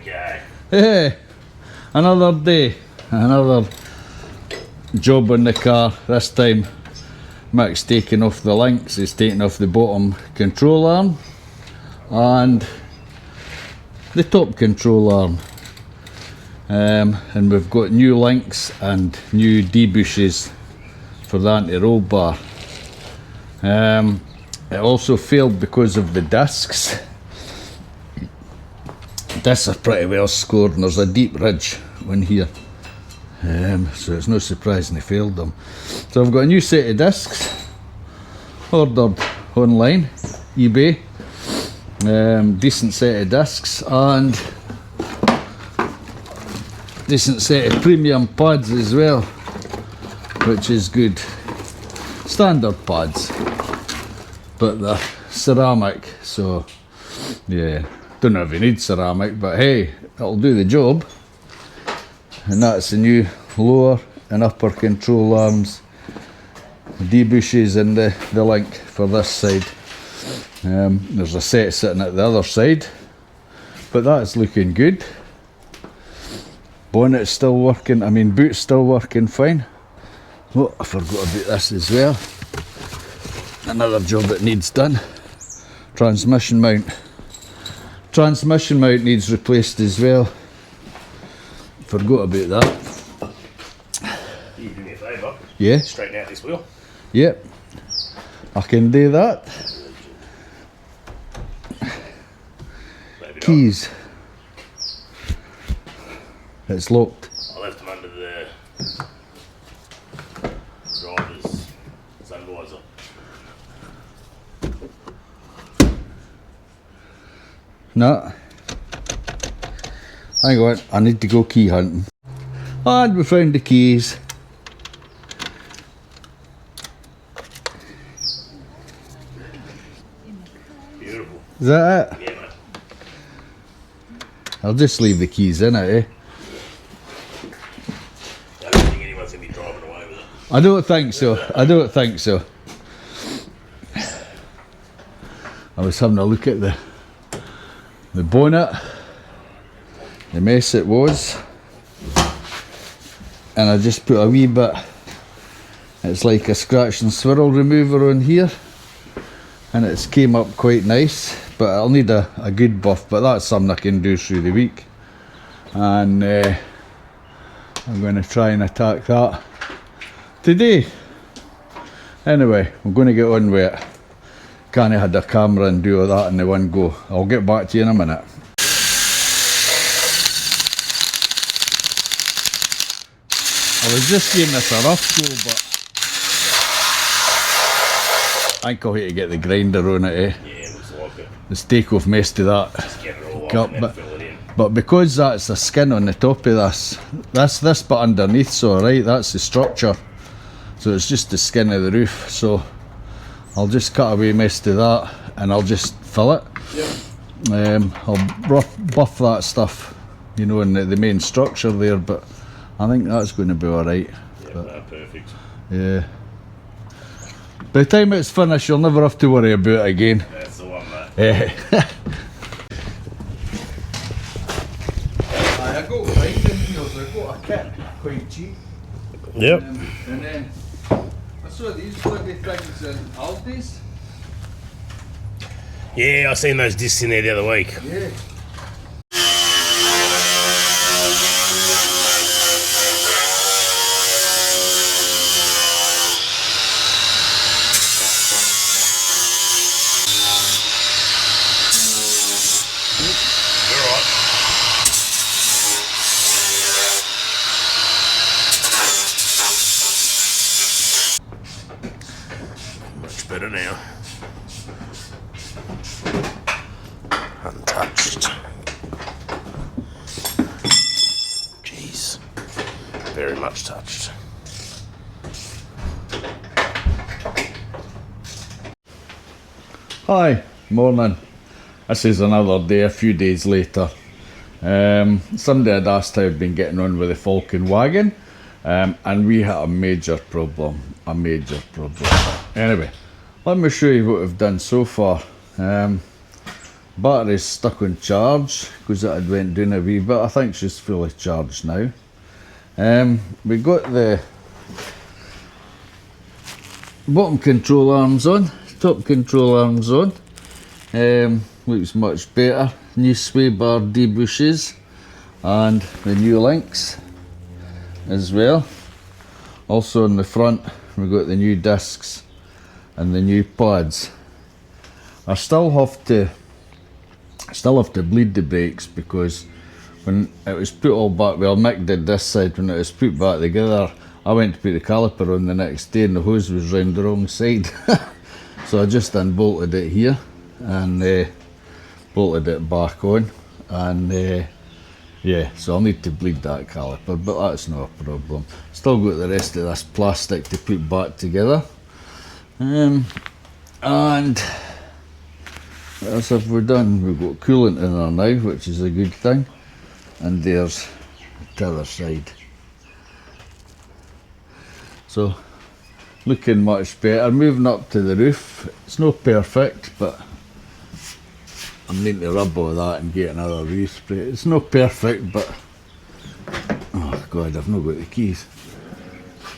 Okay. Hey, another day, another job on the car. This time Mick's taking off the links, he's taking off the bottom control arm and the top control arm. And we've got new links and new D-bushes for the anti-roll bar. It also failed because of the discs. Discs are pretty well scored and there's a deep ridge on here, so it's no surprise they failed them. So I've got a new set of discs ordered online, eBay. Decent set of discs and decent set of premium pads as well, which is good. Standard pads, but they're ceramic, so yeah, don't know if you need ceramic, but hey, it'll do the job. And that's the new lower and upper control arms, D-bushes and the link for this side. There's a set sitting at the other side, but that's looking good. Bonnet's still working, I mean boot's still working fine. Oh, I forgot about this as well. Another job that needs done. Transmission mount. Transmission mount needs replaced as well. Forgot about that. You do me a favour? Yeah? Straighten out this wheel. Yep. I can do that. Maybe Keys. It's locked. I left them under the driver's sun visor. No. Hang on, I need to go key hunting. And we found the keys. Beautiful. Is that it? Yeah, mate. I'll just leave the keys in it, eh? I don't think anyone's going to be driving away with it. I don't think so. I don't think so. I was having a look at the bonnet, the mess it was, and I just put a wee bit, it's like a scratch and swirl remover on here, and it's came up quite nice, but I'll need a good buff, but that's something I can do through the week. And I'm going to try and attack that today. Anyway, I'm going to get on with it. Can't have had a camera and do all that in the one go. I'll get back to you in a minute. I was just giving this a rough go, but I think I'll have to get the grinder on it, eh? Yeah, looks like it. Let's take off most of that. Just get it all Cup, off and then fill it in. But because that's the skin on the top of this bit underneath's alright, that's the structure. So it's just the skin of the roof. So I'll just cut away most of that and I'll just fill it. Yep. I'll buff that stuff, you know, in the main structure there, but I think that's going to be alright. Yeah, no, perfect. Yeah. By the time it's finished, you'll never have to worry about it again. That's the one, mate. Yeah. I got grinding wheels, I got a kit, quite cheap. Yep. And then I saw these bloody things in Aldi's. Yeah, I seen those discs in there the other week. Yeah. Much better now. Untouched. Jeez. Very much touched. Hi, morning. This is another day, a few days later. Somebody had asked how I've been getting on with the Falcon wagon, and we had a major problem. Anyway, let me show you what we've done so far. Battery's stuck on charge because it had went down a wee bit. I think she's fully charged now. We got the bottom control arms on, top control arms on. Looks much better. New sway bar D bushes and the new links as well. Also on the front we got the new discs and the new pads. I still have to bleed the brakes because when it was put all back, well, Mick did this side, when it was put back together, I went to put the caliper on the next day and the hose was round the wrong side. So I just unbolted it here and bolted it back on, and yeah, so I'll need to bleed that caliper, but that's not a problem. Still got the rest of this plastic to put back together. And what else have we done? We've got coolant in there now, which is a good thing. And there's the other side. So, looking much better. Moving up to the roof. It's not perfect, but I'm needing to rub all that and get another roof spray. It's not perfect, but oh god, I've not got the keys.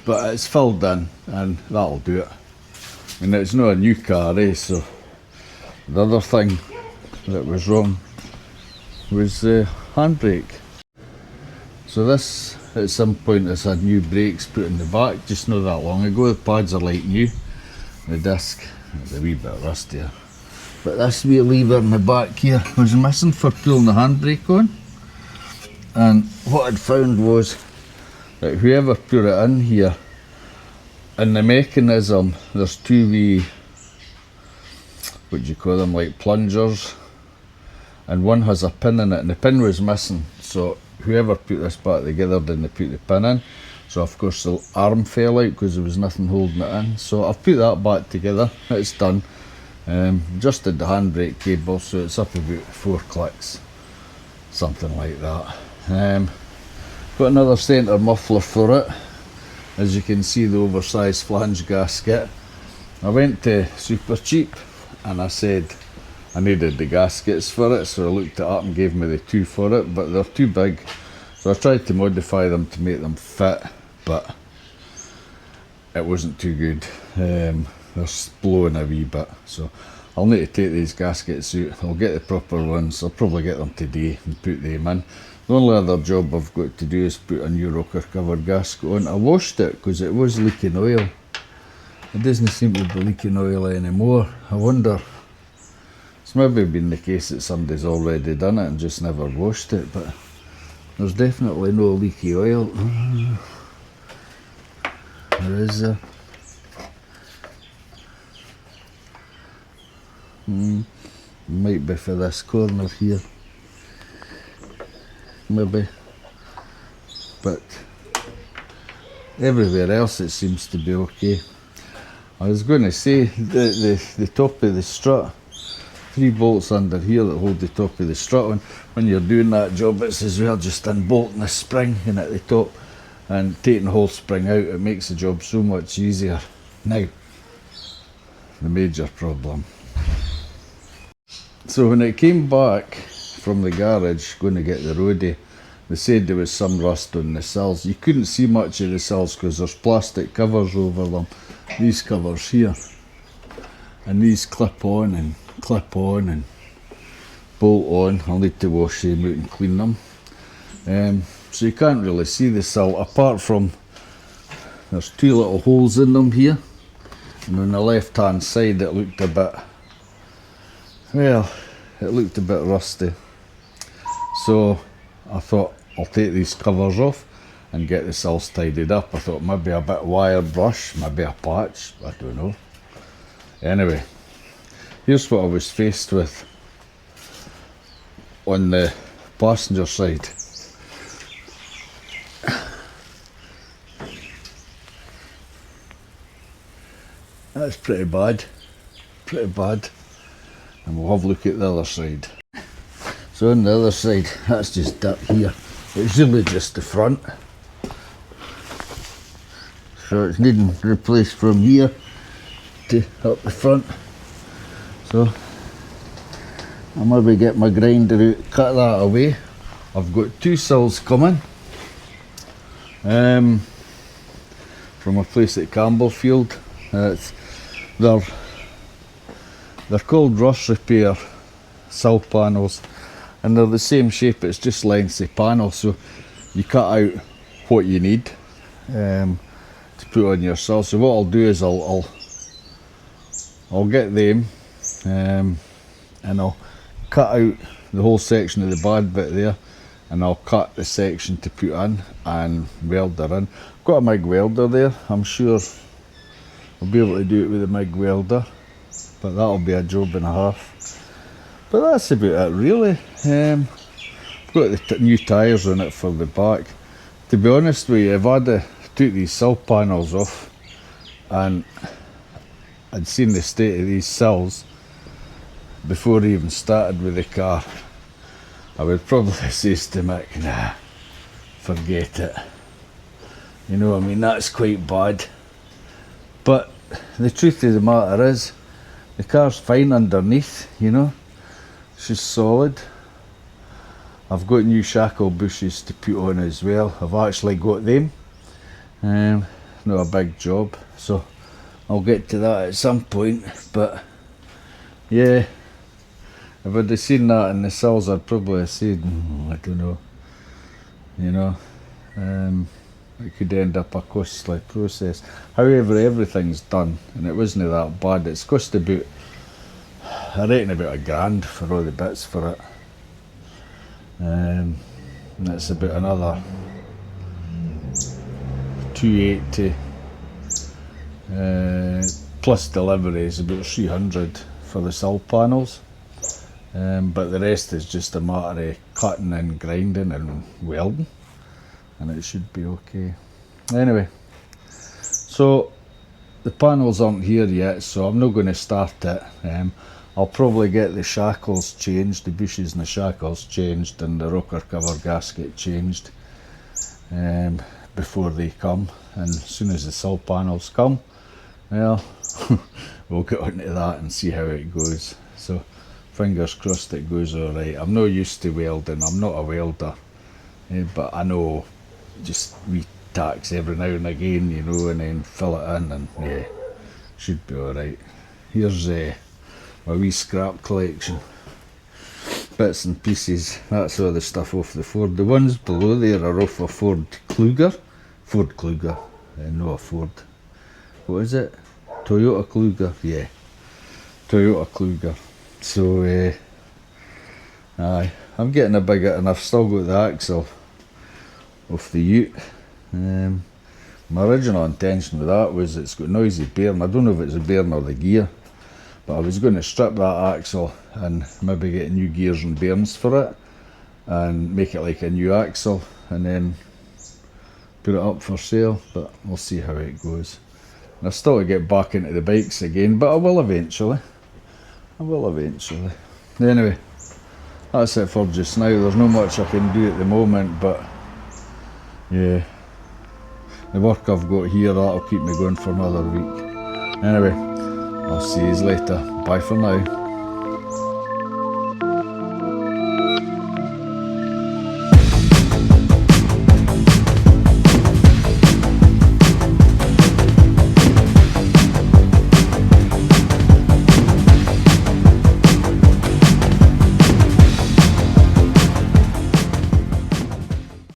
But it's filled in, and that'll do it. I mean, it's not a new car, so the other thing that was wrong was the handbrake. So this, at some point, has had new brakes put in the back, just not that long ago. The pads are like new. The disc is a wee bit rustier. But this wee lever in the back here was missing for pulling the handbrake on. And what I'd found was that whoever put it in here, in the mechanism, there's two wee, what do you call them, like plungers, and one has a pin in it, and the pin was missing, so whoever put this back together didn't put the pin in, so of course the arm fell out because there was nothing holding it in. So I've put that back together, it's done. Adjusted the handbrake cable, so it's up about 4 clicks, something like that. Got another centre muffler for it. As you can see, the oversized flange gasket. I went to Super Cheap and I said I needed the gaskets for it, so I looked it up and gave me the 2 for it, but they're too big, so I tried to modify them to make them fit, but it wasn't too good. They're blowing a wee bit, so I'll need to take these gaskets out. I'll get the proper ones. I'll probably get them today and put them in. The only other job I've got to do is put a new rocker cover gasket on. I washed it because it was leaking oil. It doesn't seem to be leaking oil anymore. I wonder, it's maybe been the case that somebody's already done it and just never washed it, but there's definitely no leaky oil. There is a might be for this corner here, maybe, but everywhere else it seems to be okay. I was going to say the top of the strut, 3 bolts under here that hold the top of the strut on. When you're doing that job, it's as well just unbolting the spring in at the top and taking the whole spring out. It makes the job so much easier. Now, the major problem. So when it came back from the garage going to get the roadie, they said there was some rust on the sills. You couldn't see much of the sills because there's plastic covers over them. These covers here, and these clip on and bolt on. I'll need to wash them out and clean them. So you can't really see the sill, apart from there's 2 little holes in them here, and on the left hand side it looked a bit, well, it looked a bit rusty. So I thought I'll take these covers off and get the sills tidied up. I thought maybe a bit wire brush, maybe a patch, I don't know. Anyway, here's what I was faced with on the passenger side. That's pretty bad, and we'll have a look at the other side. So on the other side, that's just dirt here. It's really just the front, so it's needing replaced from here to up the front. So I'll maybe get my grinder out, cut that away. I've got 2 sills coming from a place at Campbellfield. They're called rust repair sill panels, and they're the same shape, it's just lengths of panel, so you cut out what you need to put on your sill. So what I'll do is I'll get them and I'll cut out the whole section of the bad bit there, and I'll cut the section to put in and weld her in. I've got a MIG welder there. I'm sure I'll be able to do it with a MIG welder, but that'll be a job and a half. But that's about it really. I've got the new tyres on it for the back. To be honest with you, if I'd took these sill panels off and I'd seen the state of these sills before I even started with the car, I would probably say to Mick, nah, forget it. You know what I mean, that's quite bad. But the truth of the matter is, the car's fine underneath, you know, she's solid. I've got new Shackle Bushes to put on as well. I've actually got them. Not a big job, so I'll get to that at some point. But yeah, if I'd have seen that in the sills, I'd probably have said, I don't know, you know, it could end up a costly process. However, everything's done, and it wasn't that bad. It's cost about, I reckon, about £1,000 for all the bits for it. And it's about another 280 plus delivery is about 300 for the sill panels. But the rest is just a matter of cutting and grinding and welding, and it should be okay. Anyway, so the panels aren't here yet, so I'm not going to start it. I'll probably get the shackles changed, the bushes and the shackles changed, and the rocker cover gasket changed before they come. And as soon as the sill panels come, well, we'll get onto that and see how it goes. So fingers crossed it goes alright. I'm not used to welding, I'm not a welder, but I know just wee tacks every now and again, you know, and then fill it in, and yeah, should be alright. Here's my wee scrap collection, bits and pieces. That's all the stuff off the Ford. The ones below there are off a Ford Kluger, no, a Ford, what is it, Toyota Kluger, yeah, Toyota Kluger. So aye, I'm getting a bigger, and I've still got the axle off the ute. My original intention with that was it's got noisy bearing. I don't know if it's the bearing or the gear, but I was going to strip that axle and maybe get new gears and bearings for it and make it like a new axle and then put it up for sale, but we'll see how it goes. And I've still to get back into the bikes again, but I will eventually. Anyway, that's it for just now. There's not much I can do at the moment, but yeah, the work I've got here, that'll keep me going for another week. Anyway, I'll see you later. Bye for now.